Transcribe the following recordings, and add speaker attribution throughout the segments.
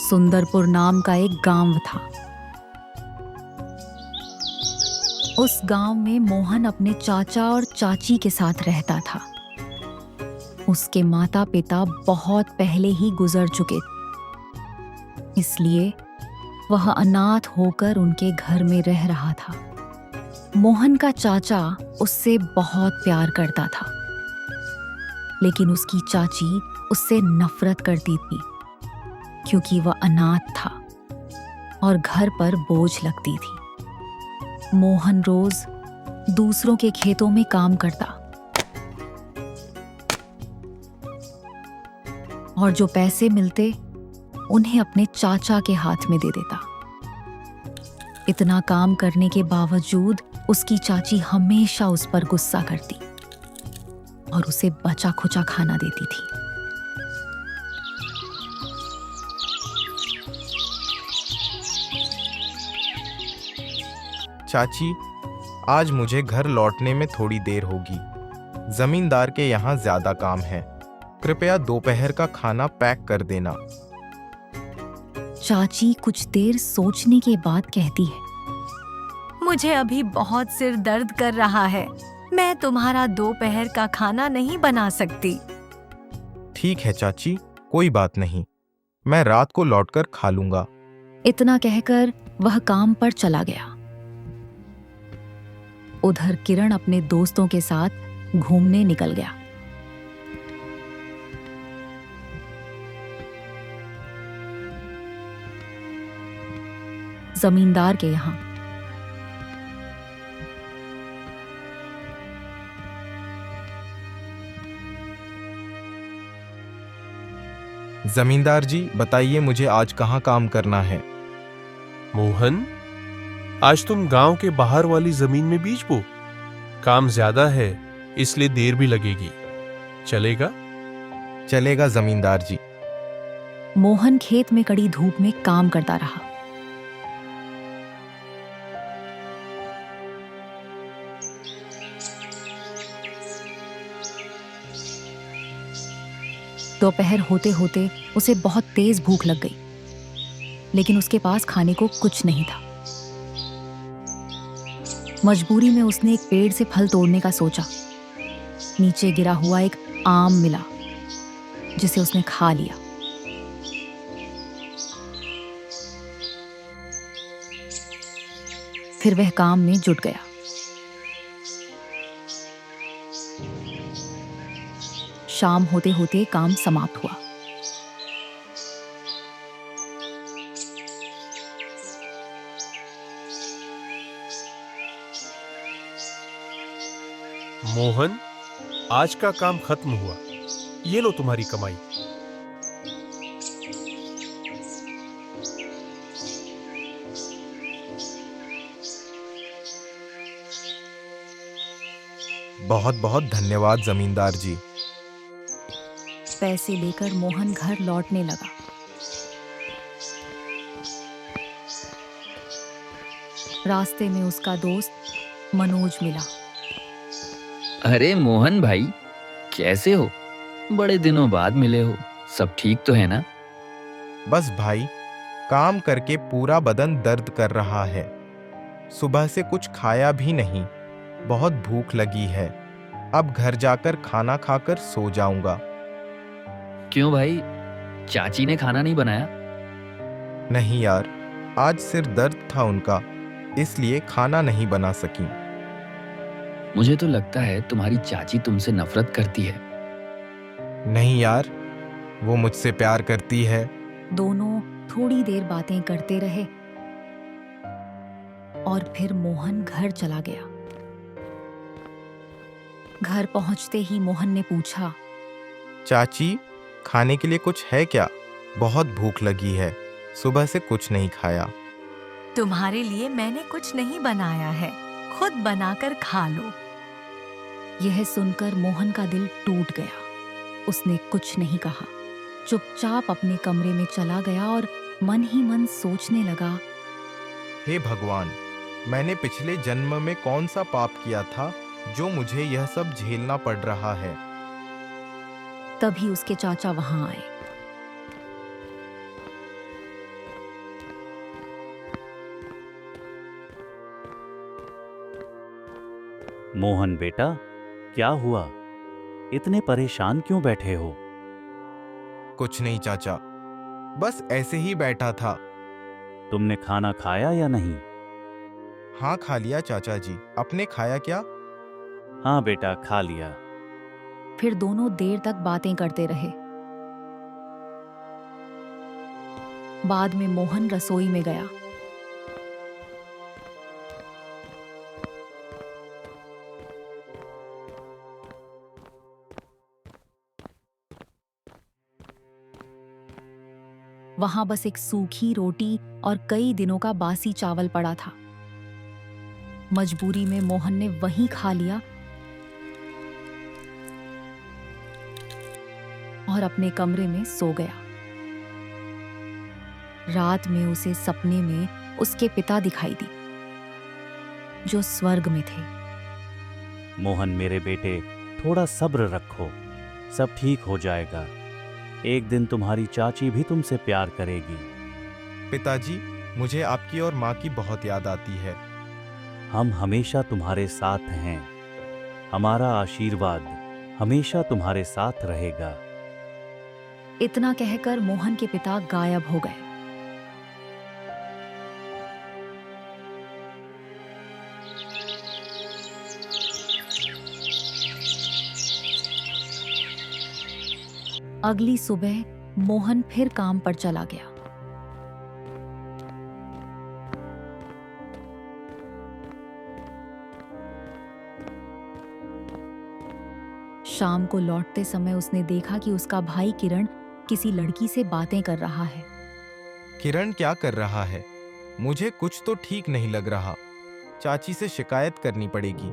Speaker 1: सुंदरपुर नाम का एक गांव था। उस गांव में मोहन अपने चाचा और चाची के साथ रहता था। उसके माता पिता बहुत पहले ही गुजर चुके थे, इसलिए वह अनाथ होकर उनके घर में रह रहा था। मोहन का चाचा उससे बहुत प्यार करता था, लेकिन उसकी चाची उससे नफरत करती थी क्योंकि वह अनाथ था और घर पर बोझ लगती थी। मोहन रोज दूसरों के खेतों में काम करता और जो पैसे मिलते उन्हें अपने चाचा के हाथ में दे देता। इतना काम करने के बावजूद उसकी चाची हमेशा उस पर गुस्सा करती और उसे बचा खुचा खाना देती थी।
Speaker 2: चाची, आज मुझे घर लौटने में थोड़ी देर होगी। जमींदार के यहाँ ज्यादा काम है। कृपया दोपहर का खाना पैक कर देना।
Speaker 1: चाची कुछ देर सोचने के बाद कहती है, मुझे अभी बहुत सिर दर्द कर रहा है, मैं तुम्हारा दोपहर का खाना नहीं बना सकती।
Speaker 2: ठीक है चाची, कोई बात नहीं, मैं रात को लौटकर खा लूंगा।
Speaker 1: इतना कहकर वह काम पर चला गया। उधर किरण अपने दोस्तों के साथ घूमने निकल गया। जमींदार के यहाँ
Speaker 2: जमींदार जी, बताइए मुझे आज कहाँ काम करना है?
Speaker 3: मोहन, आज तुम गांव के बाहर वाली जमीन में बीज बो। काम ज्यादा है, इसलिए देर भी लगेगी। चलेगा?
Speaker 2: चलेगा जमींदार जी।
Speaker 1: मोहन खेत में कड़ी धूप में काम करता रहा। दोपहर होते होते उसे बहुत तेज भूख लग गई, लेकिन उसके पास खाने को कुछ नहीं था। मजबूरी में उसने एक पेड़ से फल तोड़ने का सोचा। नीचे गिरा हुआ एक आम मिला, जिसे उसने खा लिया। फिर वह काम में जुट गया। शाम होते होते काम समाप्त हुआ।
Speaker 3: मोहन, आज का काम खत्म हुआ। ये लो तुम्हारी कमाई।
Speaker 2: बहुत बहुत धन्यवाद जमींदार जी।
Speaker 1: पैसे लेकर मोहन घर लौटने लगा। रास्ते में उसका दोस्त मनोज मिला।
Speaker 4: अरे मोहन भाई, कैसे हो? बड़े दिनों बाद मिले हो। सब ठीक तो है ना?
Speaker 2: बस भाई, काम करके पूरा बदन दर्द कर रहा है। सुबह से कुछ खाया भी नहीं, बहुत भूख लगी है। अब घर जाकर खाना खाकर सो जाऊंगा।
Speaker 4: क्यों भाई, चाची ने खाना नहीं बनाया?
Speaker 2: नहीं यार, आज सिर दर्द था उनका, इसलिए खाना नहीं बना सकी।
Speaker 4: मुझे तो लगता है तुम्हारी चाची तुमसे नफरत करती है।
Speaker 2: नहीं यार, वो मुझसे प्यार करती है।
Speaker 1: दोनों थोड़ी देर बातें करते रहे और फिर मोहन घर चला गया। घर पहुंचते ही मोहन ने पूछा,
Speaker 2: चाची, खाने के लिए कुछ है क्या? बहुत भूख लगी है, सुबह से कुछ नहीं खाया।
Speaker 1: तुम्हारे लिए मैंने कुछ नहीं बनाया है, खुद बनाकर खा लो। यह सुनकर मोहन का दिल टूट गया। उसने कुछ नहीं कहा, चुपचाप अपने कमरे में चला गया और मन ही मन सोचने लगा,
Speaker 2: हे भगवान, मैंने पिछले जन्म में कौन सा पाप किया था जो मुझे यह सब झेलना पड़ रहा है।
Speaker 1: तभी उसके चाचा वहां आए।
Speaker 5: मोहन बेटा, क्या हुआ? इतने परेशान क्यों बैठे हो?
Speaker 2: कुछ नहीं चाचा, बस ऐसे ही बैठा था।
Speaker 5: तुमने खाना खाया या नहीं?
Speaker 2: हाँ खा लिया चाचा जी, आपने खाया क्या?
Speaker 5: हाँ बेटा, खा लिया।
Speaker 1: फिर दोनों देर तक बातें करते रहे। बाद में मोहन रसोई में गया। वहां बस एक सूखी रोटी और कई दिनों का बासी चावल पड़ा था। मजबूरी में मोहन ने वहीं खा लिया और अपने कमरे में सो गया। रात में उसे सपने में उसके पिता दिखाई दी, जो स्वर्ग में थे।
Speaker 5: मोहन मेरे बेटे, थोड़ा सब्र रखो, सब ठीक हो जाएगा। एक दिन तुम्हारी चाची भी तुमसे प्यार करेगी।
Speaker 2: पिताजी, मुझे आपकी और माँ की बहुत याद आती है।
Speaker 5: हम हमेशा तुम्हारे साथ हैं। हमारा आशीर्वाद हमेशा तुम्हारे साथ रहेगा।
Speaker 1: इतना कहकर मोहन के पिता गायब हो गए। अगली सुबह मोहन फिर काम पर चला गया। शाम को लौटते समय उसने देखा कि उसका भाई किरण किसी लड़की से बातें कर रहा है।
Speaker 2: किरण क्या कर रहा है? मुझे कुछ तो ठीक नहीं लग रहा। चाची से शिकायत करनी पड़ेगी।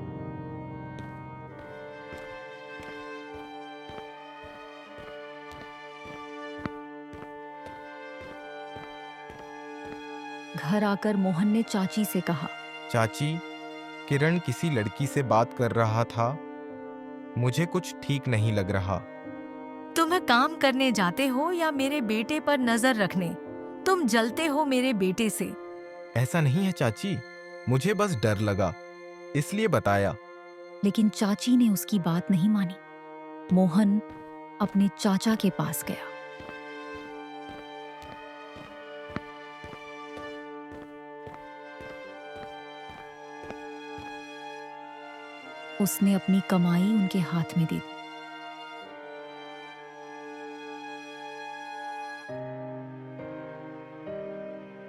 Speaker 1: घर आकर मोहन ने चाची से कहा,
Speaker 2: चाची, किरण किसी लड़की से बात कर रहा था। मुझे कुछ ठीक नहीं लग रहा।
Speaker 6: तुम काम करने जाते हो या मेरे बेटे पर नजर रखने? तुम जलते हो मेरे बेटे से।
Speaker 2: ऐसा नहीं है चाची, मुझे बस डर लगा, इसलिए बताया।
Speaker 1: लेकिन चाची ने उसकी बात नहीं मानी। मोहन अपने चाचा के पास गया। उसने अपनी कमाई उनके हाथ में दे दी।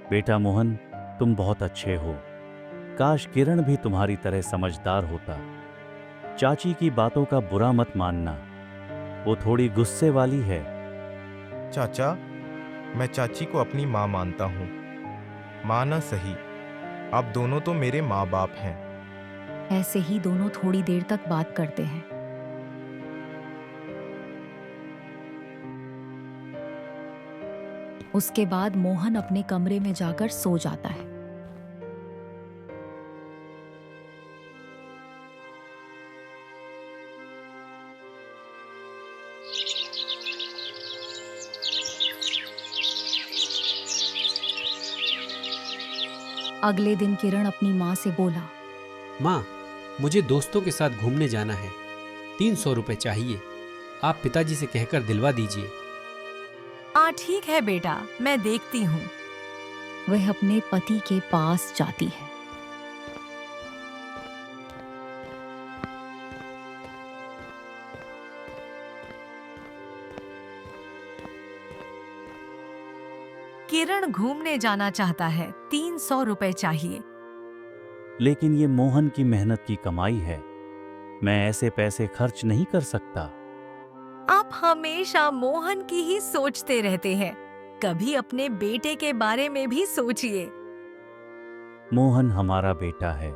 Speaker 5: बेटा मोहन, तुम बहुत अच्छे हो। काश किरण भी तुम्हारी तरह समझदार होता। चाची की बातों का बुरा मत मानना, वो थोड़ी गुस्से वाली है।
Speaker 2: चाचा, मैं चाची को अपनी माँ मानता हूँ। माँ ना सही, आप दोनों तो मेरे माँ बाप हैं।
Speaker 1: ऐसे ही दोनों थोड़ी देर तक बात करते हैं। उसके बाद मोहन अपने कमरे में जाकर सो जाता है। अगले दिन किरण अपनी माँ से बोला,
Speaker 7: माँ, मुझे दोस्तों के साथ घूमने जाना है। 300 रुपए चाहिए। आप पिताजी से कहकर दिलवा दीजिए।
Speaker 6: ठीक है बेटा, मैं देखती हूँ।
Speaker 1: वह अपने पति के पास जाती है।
Speaker 6: किरण घूमने जाना चाहता है, 300 रुपए चाहिए।
Speaker 5: लेकिन ये मोहन की मेहनत की कमाई है, मैं ऐसे पैसे खर्च नहीं कर सकता।
Speaker 6: आप हमेशा मोहन की ही सोचते रहते हैं। कभी अपने बेटे के बारे में भी सोचिए।
Speaker 5: मोहन हमारा बेटा है।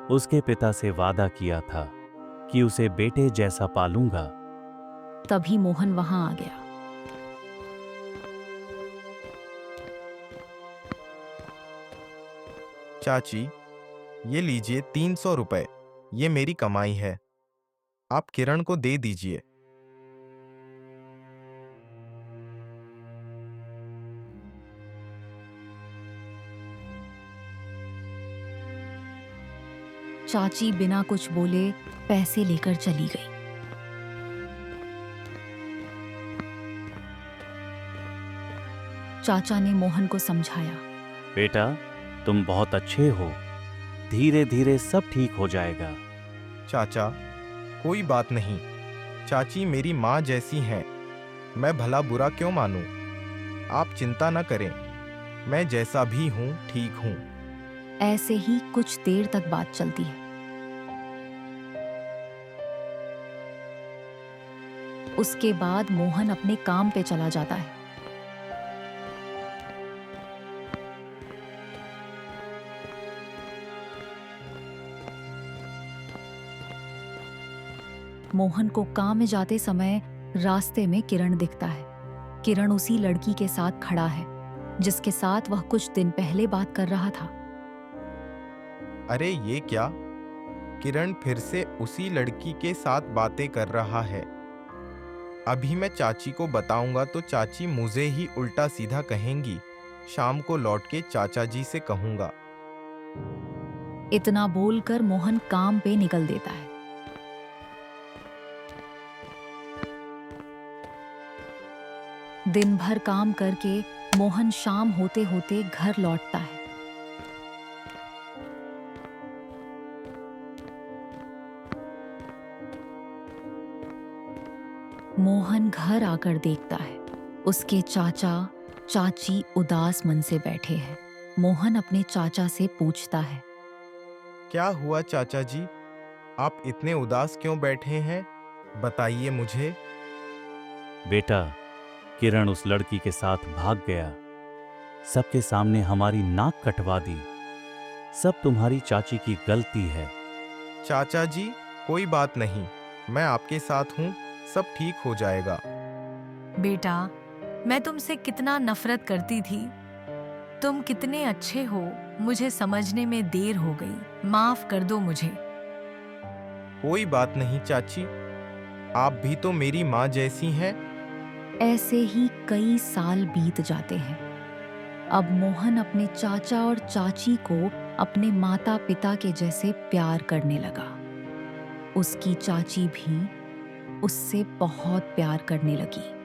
Speaker 5: उसके पिता से वादा किया था कि उसे बेटे जैसा पालूंगा।
Speaker 1: तभी मोहन वहां आ गया।
Speaker 2: चाची, ये लीजिए 300 रुपए, ये मेरी कमाई है। आप किरण को दे दीजिए।
Speaker 1: चाची बिना कुछ बोले पैसे लेकर चली गई। चाचा ने मोहन को समझाया।
Speaker 5: बेटा, तुम बहुत अच्छे हो, धीरे धीरे सब ठीक हो जाएगा।
Speaker 2: चाचा, कोई बात नहीं। चाची मेरी माँ जैसी हैं। मैं भला बुरा क्यों मानूं? आप चिंता न करें, मैं जैसा भी हूँ ठीक हूँ।
Speaker 1: ऐसे ही कुछ देर तक बात चलती है। उसके बाद मोहन अपने काम पे चला जाता है। मोहन को काम में जाते समय रास्ते में किरण दिखता है। किरण उसी लड़की के साथ खड़ा है जिसके साथ वह कुछ दिन पहले बात कर रहा था।
Speaker 2: अरे ये क्या? किरण फिर से उसी लड़की के साथ बातें कर रहा है। अभी मैं चाची को बताऊंगा तो चाची मुझे ही उल्टा सीधा कहेंगी। शाम को लौट के चाचा जी से कहूंगा।
Speaker 1: इतना बोलकर मोहन काम पे निकल देता है। दिन भर काम करके मोहन शाम होते होते घर लौटता है। मोहन घर आकर देखता है उसके चाचा चाची उदास मन से बैठे हैं। मोहन अपने चाचा से पूछता है,
Speaker 2: क्या हुआ चाचा जी? आप इतने उदास क्यों बैठे हैं? बताइए मुझे।
Speaker 5: बेटा, किरण उस लड़की के साथ भाग गया, सबके सामने हमारी नाक कटवा दी। सब तुम्हारी चाची की गलती है।
Speaker 2: चाचा जी, कोई बात नहीं, मैं आपके साथ हूँ, सब ठीक हो जाएगा।
Speaker 6: बेटा, मैं तुमसे कितना नफरत करती थी। तुम कितने अच्छे हो, मुझे समझने में देर हो गई। माफ कर दो मुझे।
Speaker 2: कोई बात नहीं चाची, आप भी तो मेरी माँ जैसी हैं।
Speaker 1: ऐसे ही कई साल बीत जाते हैं। अब मोहन अपने चाचा और चाची को अपने माता पिता के जैसे प्यार करने लगा। उसकी चाची भी उससे बहुत प्यार करने लगी।